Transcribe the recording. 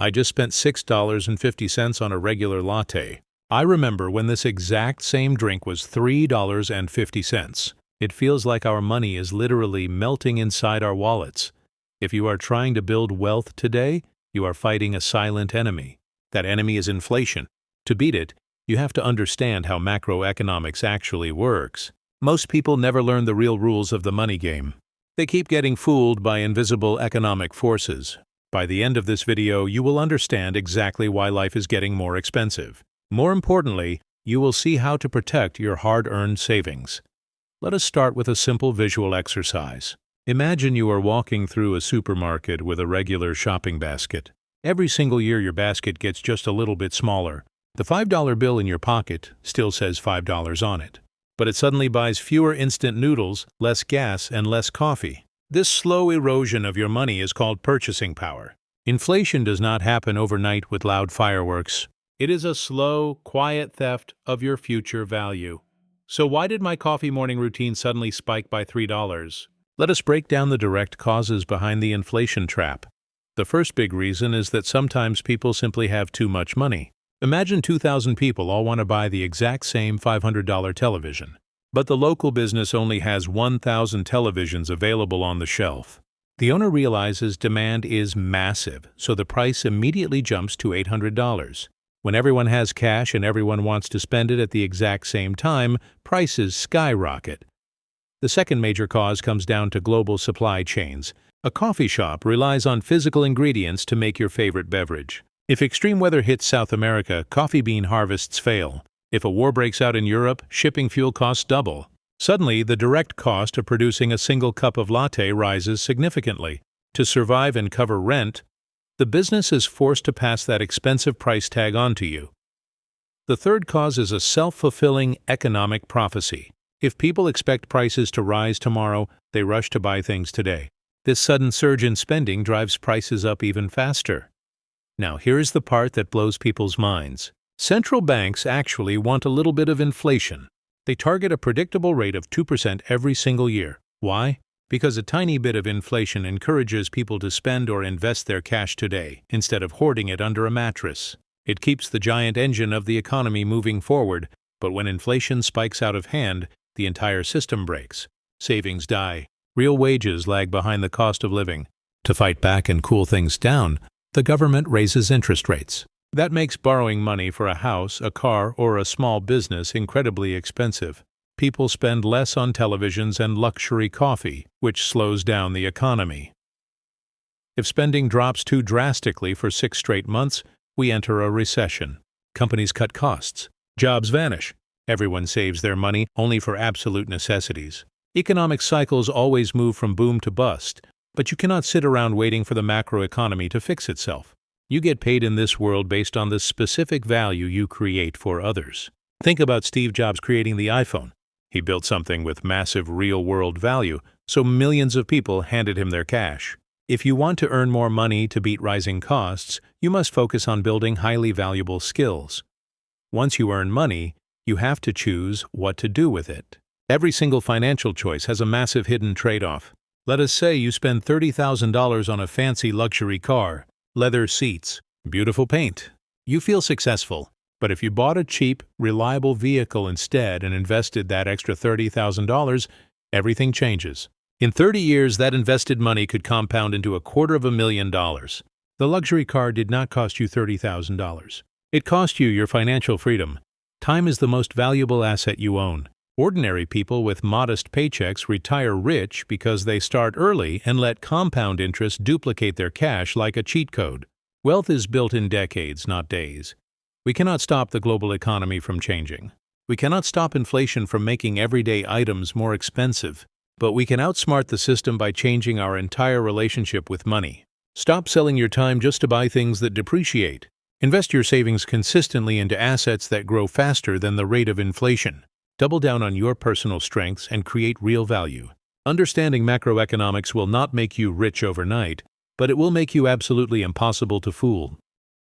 I just spent $6.50 on a regular latte. I remember when this exact same drink was $3.50. It feels like our money is literally melting inside our wallets. If you are trying to build wealth today, you are fighting a silent enemy. That enemy is inflation. To beat it, you have to understand how macroeconomics actually works. Most people never learn the real rules of the money game. They keep getting fooled by invisible economic forces. By the end of this video, you will understand exactly why life is getting more expensive. More importantly, you will see how to protect your hard-earned savings. Let us start with a simple visual exercise. Imagine you are walking through a supermarket with a regular shopping basket. Every single year your basket gets just a little bit smaller. The $5 bill in your pocket still says $5 on it. But it suddenly buys fewer instant noodles, less gas, and less coffee. This slow erosion of your money is called purchasing power. Inflation does not happen overnight with loud fireworks. It is a slow, quiet theft of your future value. So why did my coffee morning routine suddenly spike by $3? Let us break down the direct causes behind the inflation trap. The first big reason is that sometimes people simply have too much money. Imagine 2,000 people all want to buy the exact same $500 television. But the local business only has 1,000 televisions available on the shelf. The owner realizes demand is massive, so the price immediately jumps to $800. When everyone has cash and everyone wants to spend it at the exact same time, prices skyrocket. The second major cause comes down to global supply chains. A coffee shop relies on physical ingredients to make your favorite beverage. If extreme weather hits South America, coffee bean harvests fail. If a war breaks out in Europe, shipping fuel costs double. Suddenly, the direct cost of producing a single cup of latte rises significantly. To survive and cover rent, the business is forced to pass that expensive price tag on to you. The third cause is a self-fulfilling economic prophecy. If people expect prices to rise tomorrow, they rush to buy things today. This sudden surge in spending drives prices up even faster. Now, here's the part that blows people's minds. Central banks actually want a little bit of inflation. They target a predictable rate of 2% every single year. Why? Because a tiny bit of inflation encourages people to spend or invest their cash today, instead of hoarding it under a mattress. It keeps the giant engine of the economy moving forward, but when inflation spikes out of hand, the entire system breaks. Savings die. Real wages lag behind the cost of living. To fight back and cool things down, the government raises interest rates. That makes borrowing money for a house, a car, or a small business incredibly expensive. People spend less on televisions and luxury coffee, which slows down the economy. If spending drops too drastically for 6 straight months, we enter a recession. Companies cut costs. Jobs vanish. Everyone saves their money only for absolute necessities. Economic cycles always move from boom to bust, but you cannot sit around waiting for the macroeconomy to fix itself. You get paid in this world based on the specific value you create for others. Think about Steve Jobs creating the iPhone. He built something with massive real-world value, so millions of people handed him their cash. If you want to earn more money to beat rising costs, you must focus on building highly valuable skills. Once you earn money, you have to choose what to do with it. Every single financial choice has a massive hidden trade-off. Let us say you spend $30,000 on a fancy luxury car, leather seats, beautiful paint. You feel successful. But if you bought a cheap, reliable vehicle instead and invested that extra $30,000, everything changes. In 30 years, that invested money could compound into $250,000. The luxury car did not cost you $30,000. It cost you your financial freedom. Time is the most valuable asset you own. Ordinary people with modest paychecks retire rich because they start early and let compound interest duplicate their cash like a cheat code. Wealth is built in decades, not days. We cannot stop the global economy from changing. We cannot stop inflation from making everyday items more expensive. But we can outsmart the system by changing our entire relationship with money. Stop selling your time just to buy things that depreciate. Invest your savings consistently into assets that grow faster than the rate of inflation. Double down on your personal strengths and create real value. Understanding macroeconomics will not make you rich overnight, but it will make you absolutely impossible to fool.